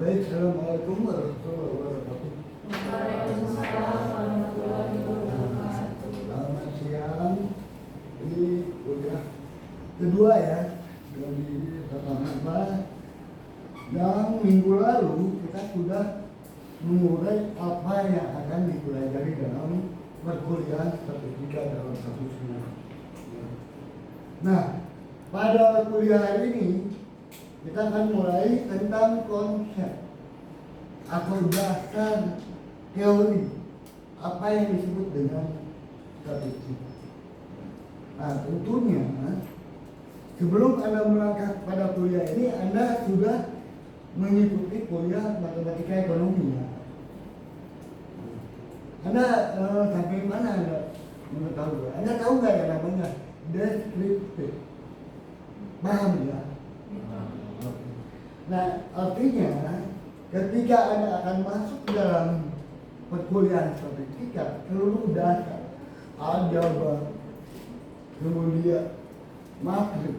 Baik, Assalamualaikum warahmatullahi wabarakatuh. Waalaikumsalam warahmatullahi wabarakatuh. Selamat siang. Ini kuliah kedua ya dari pertama. Yang minggu lalu kita sudah mengurai apa yang akan dipelajari dalam perkuliahan statistika dalam satu semester. Nah, pada kuliah hari ini kita akan mulai tentang konsep atau dasar teori apa yang disebut dengan statistik. Nah, tentunya sebelum Anda melangkah pada kuliah ini, Anda sudah mengikuti kuliah matematika ekonomi ya. Anda sampai mana Anda mengetahui? Anda tahu nggak yang namanya deskriptif? Paham ya? Nah, artinya ketika Anda akan masuk dalam perkuliahan statistika, seluruh dasar, aljabar, kemudian matrix,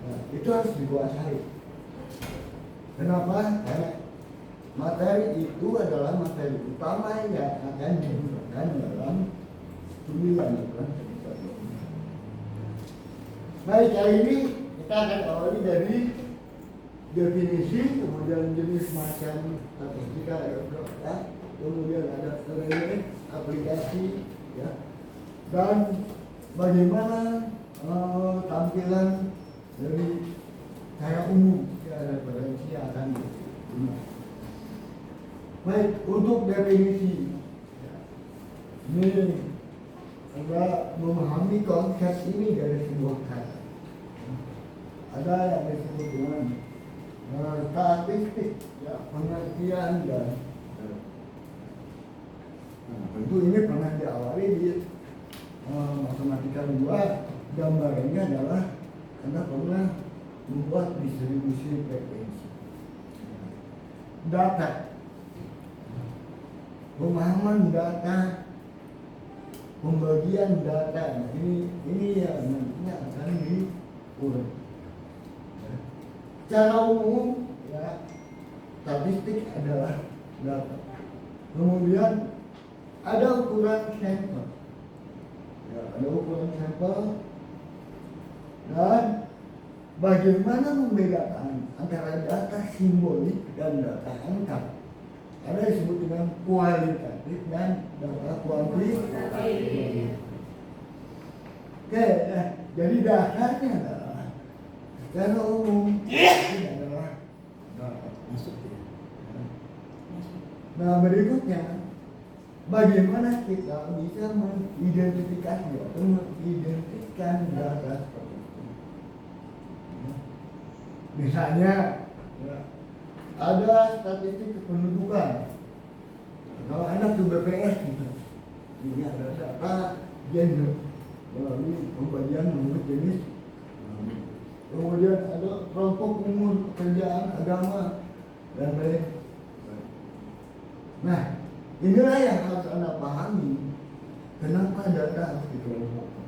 nah, itu harus dikuasai. Kenapa? Karena materi itu adalah materi utama yang akan digunakan dalam kuliah. Baik, kali ini kita akan awali dari definisi, kemudian jenis macam statistika ya, kemudian ada relay, aplikasi ya, dan bagaimana tampilan dari cara umum ya, referensi yang akan digunakan. Baik, untuk definisi ya, ini Anda memahami konsep ini dari sebuah kata. Ada yang disebut dengan statistik ya, pengertian dan tentu ini pernah diawali di matematika 2. Gambarannya adalah Anda pernah membuat distribusi frekuensi data, pemahaman data, pembagian data. Nah, ini yang nantinya akan diurut. Secara umum ya, statistik adalah data. Kemudian ada ukuran sampel. Ya, ada ukuran sampel dan bagaimana membedakan antara data simbolik dan data angka. Ada disebut dengan kualitatif dan data kuantitatif. Oke, nah, jadi dasarnya adalah secara umum ini adalah masuk ya. Nah, berikutnya bagaimana kita bisa mengidentifikasi atau mengidentikan data seperti itu. Misalnya ya, ada statistik kependudukan. Kalau anak ke BPS gitu, ini ada data gender melalui pembagian menurut jenis. Kemudian ada kelompok umur, pekerjaan, agama, dan lain. Nah, inilah yang harus Anda pahami. Kenapa data harus dikelompokkan?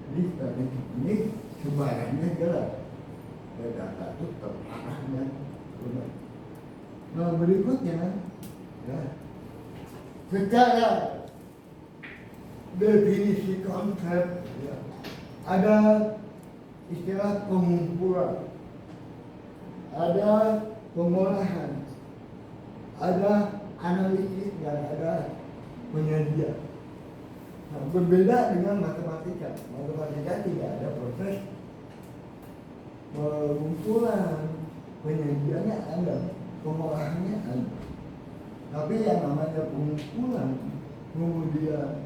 Jadi statistik ini sebarannya jelas. Data itu terarah dan benar. Nah, berikutnya ya, secara definisi konsep ya, ada istilah pengumpulan, ada pengolahan, ada analisis, dan ada penyajian. Nah, berbeda dengan matematika. Matematika tidak ada proses pengumpulan, penyajiannya ada, pengolahannya ada. Tapi yang namanya pengumpulan, kemudian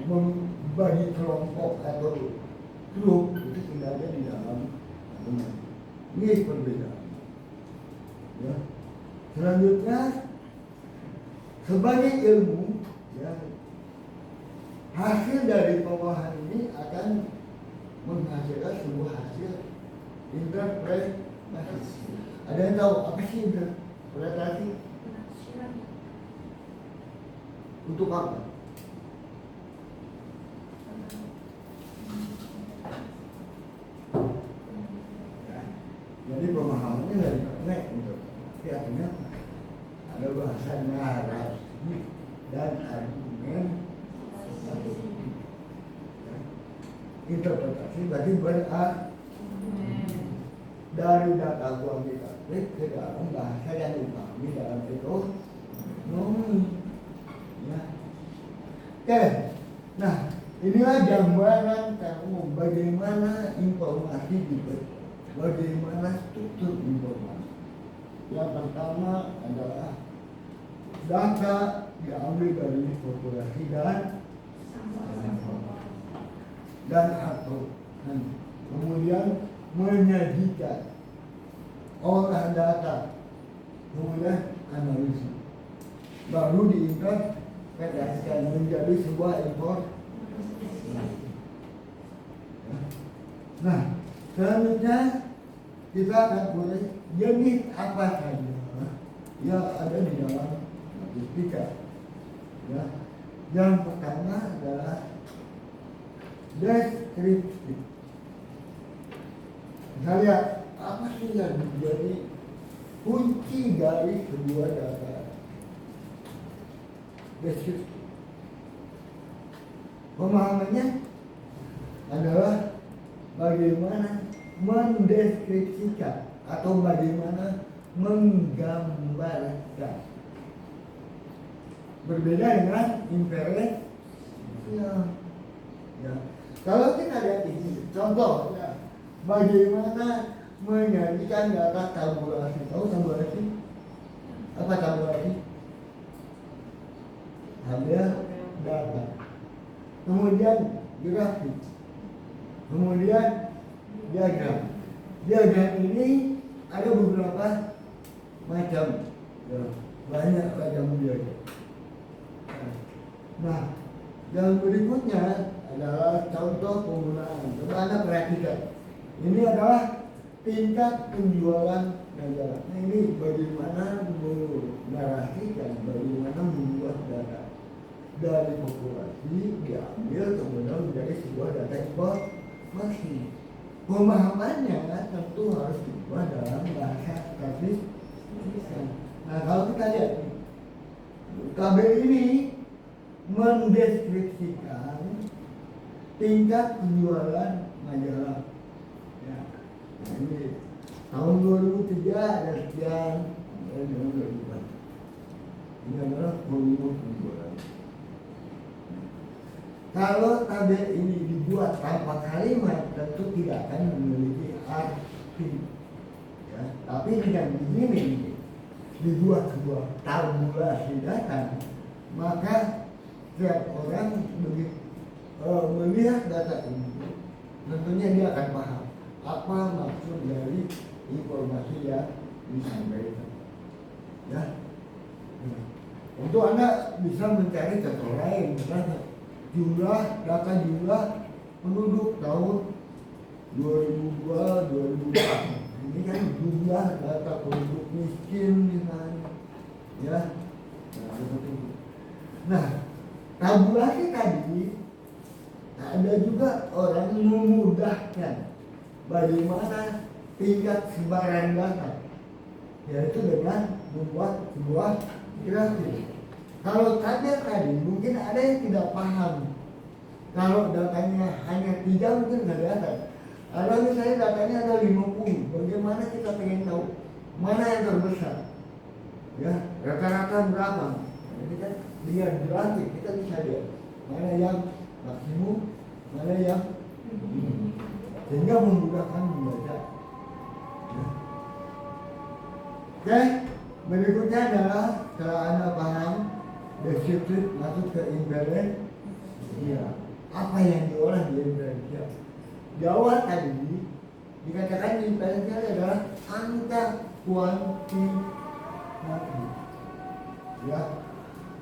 membagi kelompok atau grup itu tidak ada di dalam matematika. Ini perbedaan. Ya. Selanjutnya sebagai ilmu ya, hasil dari pengolahan ini akan menghasilkan sebuah hasil interpretasi. Ada yang tahu apa sih interpretasi? Untuk apa? bahasa narasi dan argumen. Interpretasi berarti berarti dari data kuantitatif ke dalam bahasa yang dipahami dalam ekonomi. Ya. Oke, nah inilah gambaran kamu bagaimana informasi dibentuk, bagaimana struktur informasi. Yang pertama adalah data diambil dari populasi dan atau kemudian menyajikan olah data, kemudian analisis, baru diinterpretasikan menjadi sebuah informasi. Nah, selanjutnya kita akan mulai jenis apa saja yang ada di dalam statistika. Ya. Yang pertama adalah deskriptif. Kita lihat apa sih yang menjadi kunci dari sebuah data deskriptif. Pemahamannya adalah bagaimana mendeskripsikan atau bagaimana menggambarkan. Berbeda dengan inferensi. Ya. Kalau kita lihat ini, contoh, ya, bagaimana menyajikan data tabulasi. Tahu tabulasi? Apa tabulasi? Ambil data, kemudian grafik, kemudian diagram. Diagram ini ada beberapa macam, ya, banyak macam diagram. Nah, yang berikutnya adalah contoh penggunaan. Coba Anda perhatikan. Ini adalah tingkat penjualan majalah. Nah, ini bagaimana menarasikan, bagaimana membuat data dari populasi diambil kemudian menjadi sebuah data informasi. Pemahamannya tentu harus dibuat dalam bahasa statistika. Nah, kalau kita lihat tabel ini mendeskripsikan tingkat penjualan majalah. Ya. Nah, ini tahun 2003 ada sekian, dengan 2004. Ini adalah volume penjualan. Kalau tabel ini dibuat tanpa kalimat, tentu tidak akan memiliki arti. Ya. Tapi dengan begini dibuat sebuah tabulasi data, maka setiap orang melihat data ini, tentunya dia akan paham apa maksud dari informasi yang disampaikan. Ya, untuk Anda bisa mencari contoh lain, misalnya data jumlah penduduk tahun 2002-2004. Ini kan jumlah data penduduk miskin misalnya, ya. Nah, seperti itu. Nah, tabulasi tadi ada juga orang memudahkan bagaimana tingkat sebaran data, yaitu dengan membuat sebuah grafik. Kalau tabel tadi mungkin ada yang tidak paham. Kalau datanya hanya 3 mungkin nggak ada. Ada misalnya datanya ada 50, bagaimana kita pengen tahu mana yang terbesar? Ya, rata-rata berapa? Jadi kan lihat grafik kita bisa lihat mana yang maksimum, mana yang sehingga memudahkan membaca. Ya. Oke, berikutnya adalah setelah Anda paham deskriptif masuk ke inferensi. Ya, apa yang diolah di inferensi? Di awal tadi dikatakan inferensi adalah angka kuantitatif. Ya,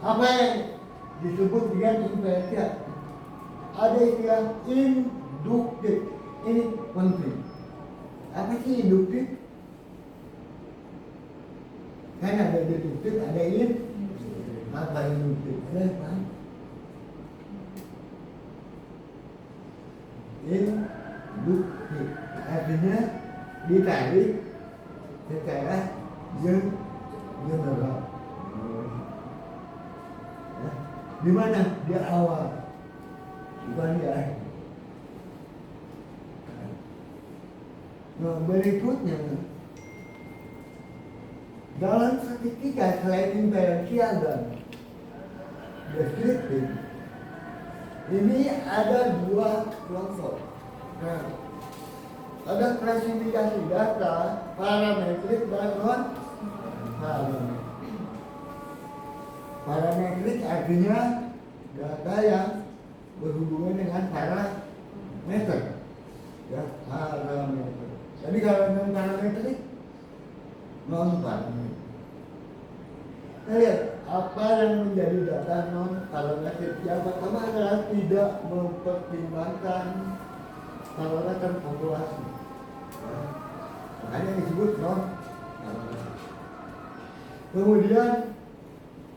apa yang disebut dengan inferensi? Ada istilah induktif. Ini penting. Apa sih induktif? Kan ada deduktif, ada apa induktif? Ada apa? Induktif artinya ditarik secara general. Di mana? Di awal, bukan di akhir. Nah, berikutnya dalam statistika selain inferensial dan deskriptif, ini ada dua kelompok. Nah, ada klasifikasi data parametrik dan non parametrik. Parametrik artinya data yang berhubungan dengan parameter, ya, parameter. Jadi kalau non parametrik, non parametrik. Kita lihat apa yang menjadi data non parametrik. Yang pertama adalah tidak mempertimbangkan parameter populasi. Ya, makanya disebut non parametrik. Kemudian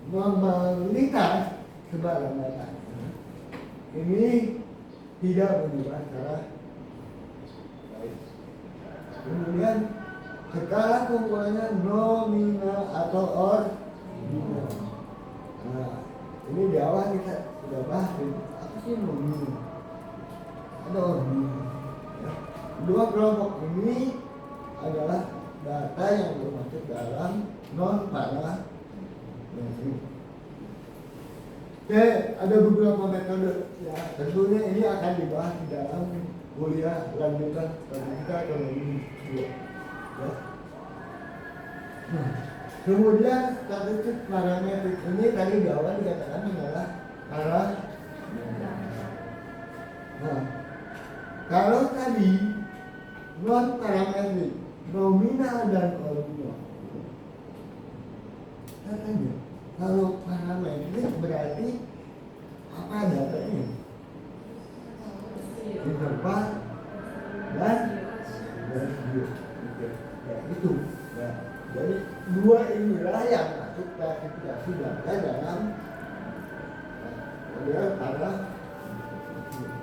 normalitas sebarang data. Ini tidak menunjukkan secara baik. Kemudian skala kumpulannya nominal atau ordinal. Nah, ini di awal kita sudah bahas apa sih nominal, ada ordinal. Ya. Dua kelompok ini adalah data yang termasuk dalam non parametrik. Oke, ada beberapa metode. Ya, tentunya ini akan dibahas di dalam kuliah lanjutan statistika ekonomi 2. Ya. Nah, kemudian statistik parametrik ini tadi di awal dikatakan adalah parameter. Nah, kalau tadi non parametrik, nominal dan ordinal. Katanya, kalau parametrik berarti apa datanya? Interval dan rasio. Ya, itu. Ya. Jadi dua inilah yang masuk klasifikasi data dalam model parametrik.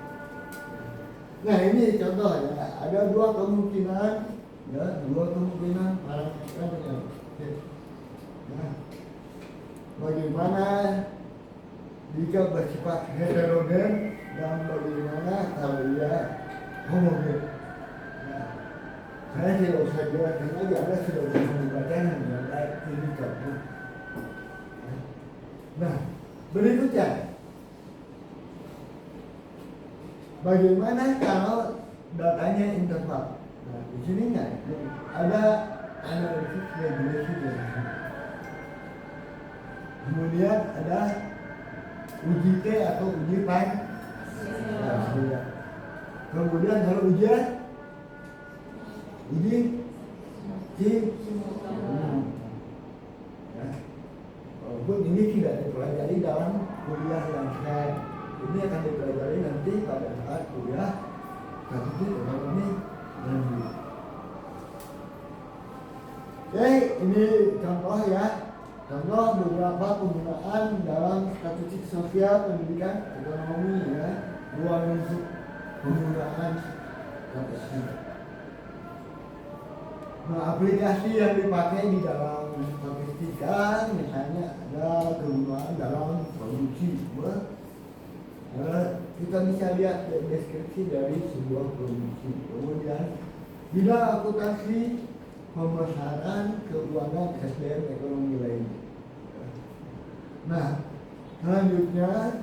Nah, ini contoh ya, ada dua kemungkinan, ya, dua kemungkinan parameternya. Nah, bagaimana jika bersifat heterogen dan bagaimana kalau dia homogen. Nah, saya tidak usah jelaskan lagi, Anda sudah bisa membacanya dengan baik. Ini contoh. Nah, berikutnya, bagaimana kalau datanya interval? Nah, di sini nggak ada analisis regresi. Kemudian ada uji T atau uji parsial. Kemudian kalau ujian uji simultan. Ya. Walaupun ini tidak dipelajari dalam kuliah yang sekarang, ini akan dipelajari nanti pada saat kuliah statistik ekonomi lanjut. Oke, ini contoh ya. Contoh beberapa penggunaan dalam statistik sosial, pendidikan, ekonomi ya, ruang lingkup penggunaan statistik. Nah, aplikasi yang dipakai di dalam statistika misalnya ada kegunaan dalam produksi. Kita bisa lihat deskripsi dari sebuah produksi. Kemudian bidang akuntansi, pemasaran, keuangan, SDM, ekonomi lainnya. Nah, selanjutnya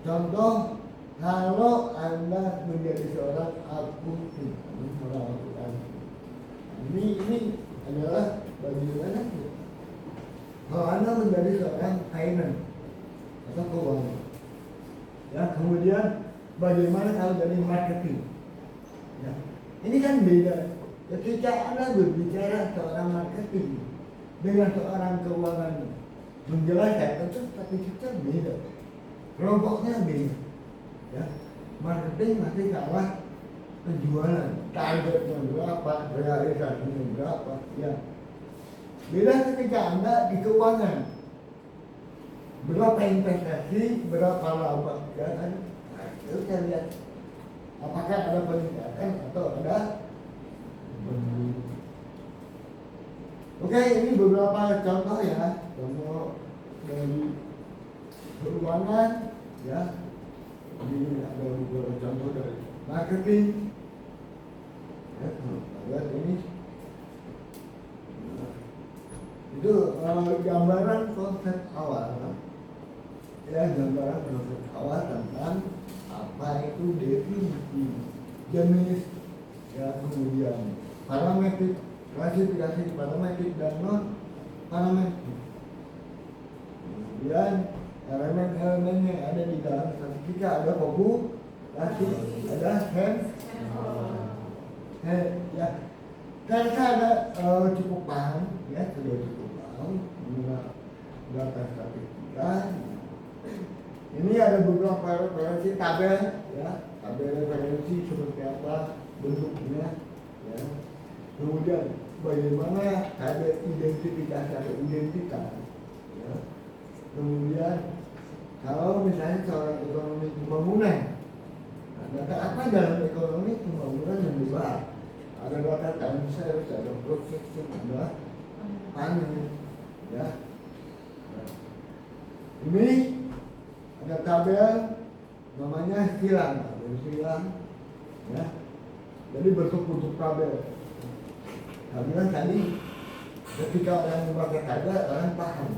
contoh kalau Anda menjadi seorang akuntan, ini adalah bagaimana? Kalau Anda menjadi seorang finance atau keuangan, ya, kemudian bagaimana kalau jadi marketing? Ya, ini kan beda. Ketika Anda berbicara seorang marketing dengan seorang keuangan menjelaskan, tentu statistiknya beda, kelompoknya beda. Ya, marketing masih kalah penjualan, targetnya berapa, realisasinya berapa. Ya, beda ketika Anda di keuangan, berapa investasi, berapa laba, ya kan? Nah, itu kita lihat apakah ada peningkatan atau ada. Oke, ini beberapa contoh ya, contoh dari keuangan, ya. Ini ada beberapa contoh dari marketing. Ya, lihat ini. Itu gambaran konsep awal. Ya, gambaran konsep awal tentang apa itu definisi, jenis, ya, kemudian parametrik, klasifikasi parametrik dan non parametrik. Kemudian elemen-elemen yang ada di dalam statistika ada populasi, ada ya. Karena ada cukup paham, ya, sudah cukup paham mengenai data statistika. Ini ada beberapa referensi tabel, ya, tabel referensi seperti apa bentuknya, ya. Kemudian bagaimana ada identifikasi atau identitas, ya. Kemudian kalau misalnya seorang ekonomi pembangunan, nah, data apa dalam ekonomi pembangunan yang dibahas? Ada data time series, ada projection, ada panen, ya. Nah, ini ada tabel namanya silang, ya. Jadi bentuk tabel. Nah, bilang tadi ketika orang membaca tabel orang paham,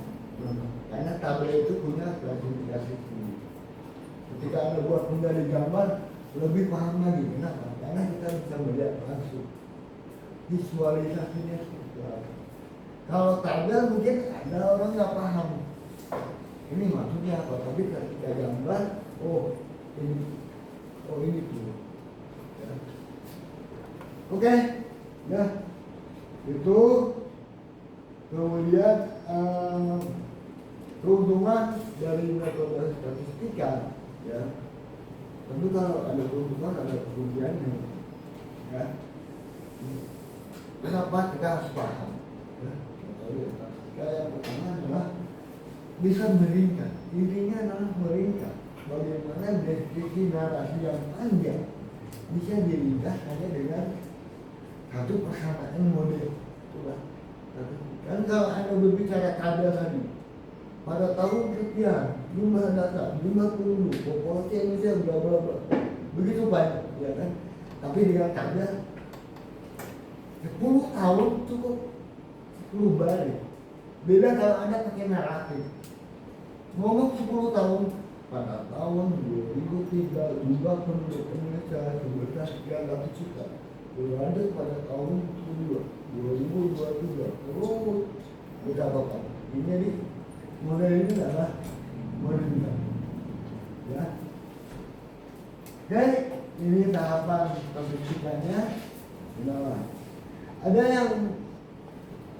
karena tabel itu punya klasifikasi sendiri. Ketika Anda buat menjadi gambar lebih paham lagi. Kenapa? Karena kita bisa melihat langsung visualisasinya seperti apa. Kalau tabel mungkin ada orang nggak paham ini maksudnya apa, tapi ketika gambar, oh ini tuh, ya. Oke, ya, itu. Kemudian keuntungan dari metode statistika, ya. Tentu kalau ada keuntungan ada kerugiannya, ya. Kenapa kita harus paham? Ya, metode statistika yang pertama adalah bisa meringkas. Intinya adalah meringkas. Bagaimana deskripsi narasi yang panjang bisa diringkas hanya dengan satu persamaan model. Itulah. Kan kalau Anda berbicara tabel tadi, pada tahun sekian jumlah data, jumlah penduduk, populasi Indonesia bla bla bla, begitu banyak, ya kan? Tapi dengan tabel 10 tahun cukup 10 balik. Beda kalau Anda pakai naratif. Ngomong 10 tahun, pada tahun 2003 jumlah penduduk Indonesia sebesar 300 juta. Berada pada tahun 2023 terus kita apa? Ini jadi model ini adalah model, ya. Oke, ini tahapan pembentukannya. Nah, ada yang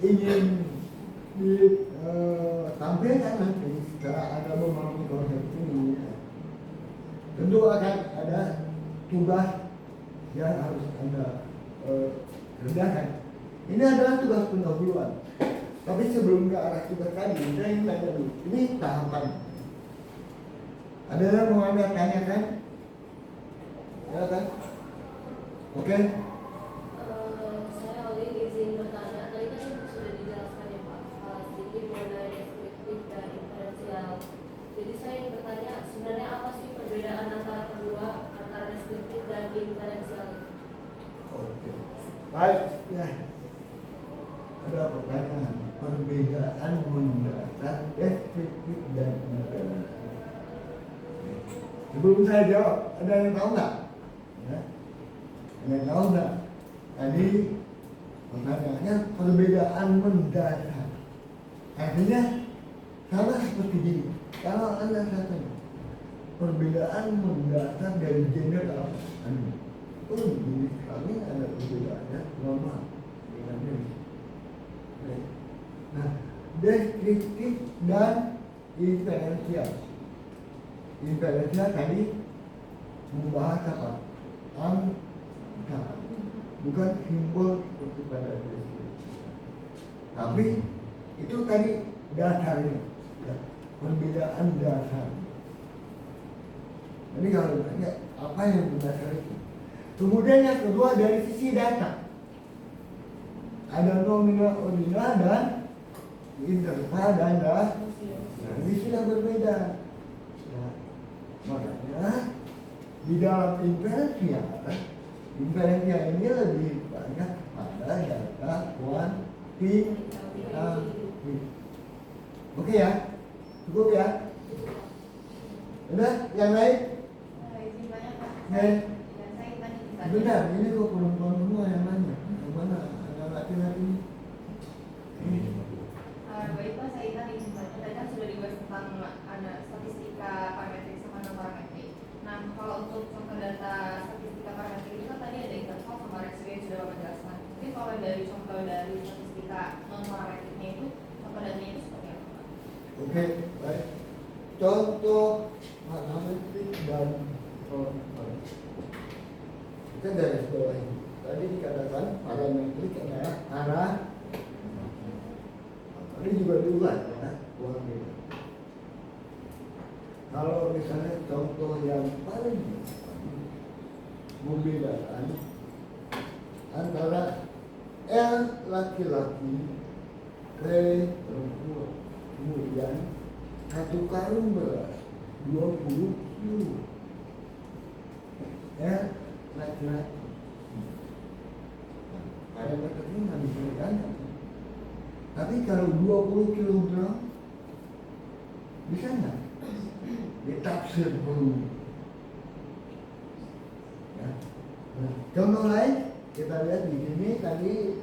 ingin ditampilkan nanti setelah Anda memahami konsep ini, tentu akan ada tugas yang harus Anda kerjakan. Ini adalah tugas pendahuluan. Tapi sebelum ke arah tugas tadi, saya ingin tanya dulu. Ini tahapan. Ada yang mau Anda tanyakan? Ya kan? Oke. Saya oleh izin bertanya. Tadi kan sudah dijelaskan ya Pak, sedikit mengenai deskriptif dan inferensial. Jadi saya ingin bertanya, sebenarnya apa sih perbedaan antara kedua, antara deskriptif dan inferensial? Oke. Baik, ya. Ada pertanyaan perbedaan mendasar deskriptif dan inferensial. Sebelum saya jawab, ada yang tahu nggak? Ya. Ada yang tahu nggak? Tadi pertanyaannya perbedaan mendasar. Artinya sama seperti gini. Kalau Anda katakan perbedaan mendasar dari gender apa? Oh, jadi kami ada perbedaannya normal dengan ini. Nah, deskriptif dan inferensial. Inferensial tadi membahas apa? Angka, bukan simbol seperti pada deskriptif. Tapi itu tadi dasarnya, ya, perbedaan dasar. Jadi kalau ditanya apa yang berdasar itu? Kemudian yang kedua dari sisi data, ada nominal, ordinal dan interval dan dah. Nah, ini sudah berbeda. Makanya di dalam inferensial ini lebih banyak pada data kuantitatif. Oke ya, cukup ya. Udah, yang lain? Izin banyak Pak. Nih. Dan saya tadi bisa. Benar, ini kok perempuan semua yang nanya. Yang mana anak laki-laki ini? Baik Pak, saya tadi izin banyak. Tadi kan sudah dibahas tentang ada statistika parametrik sama non parametrik. Nah, kalau untuk contoh data statistika parametrik itu kan tadi ada interval sama resiko yang sudah Bapak jelaskan. Mungkin kalau dari contoh dari statistika non parametriknya itu contoh datanya itu seperti apa Pak? Oke, baik. Contoh parametrik dan kita garis bawah ini. Tadi dikatakan parametrik adalah arah. Ini juga diulang ya, uang ini. Kalau misalnya contoh yang paling membedakan antara L laki-laki, P perempuan, kemudian satu karung beras 20 kilo. L laki-laki. Parameternya nggak bisa diganti. Tapi kalau 20 kg bisa nggak? Ditafsir dulu. Ya. Nah, contoh lain kita lihat di sini tadi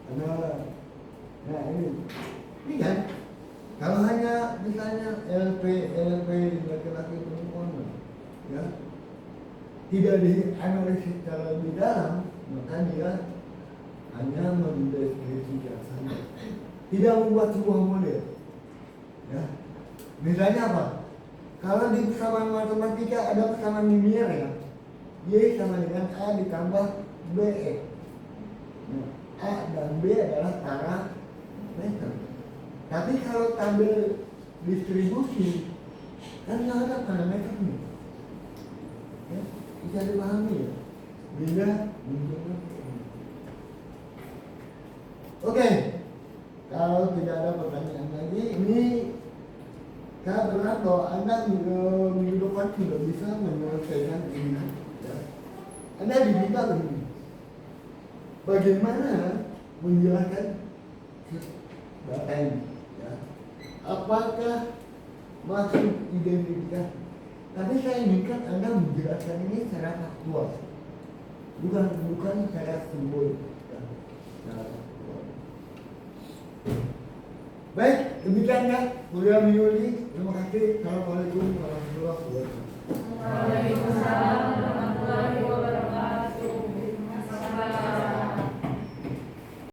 ada, nah ini kan kalau hanya misalnya LP laki-laki perempuan, ya tidak dianalisis secara lebih dalam, maka dia hanya mendeskripsikan saja, tidak membuat sebuah model. Ya, misalnya apa? Kalau di persamaan matematika ada persamaan linear ya, Y sama dengan A ditambah BE. Nah, A dan B adalah parameter. Tapi kalau tabel distribusi kan nggak ada parameternya. Ya, bisa dipahami ya. Bila menunjukkan. Oke, kalau tidak ada pertanyaan lagi, ini saya berharap bahwa Anda minggu depan sudah bisa menyelesaikan ini. Ya. Anda diminta begini, bagaimana menjelaskan data ini? Ya. Apakah maksud identifikasi? Tapi saya inginkan Anda menjelaskan ini secara faktual, bukan secara simbolik. Ya. Secara faktual. Baik, demikian ya kuliah minggu ini. Terima kasih. Assalamualaikum warahmatullahi wabarakatuh.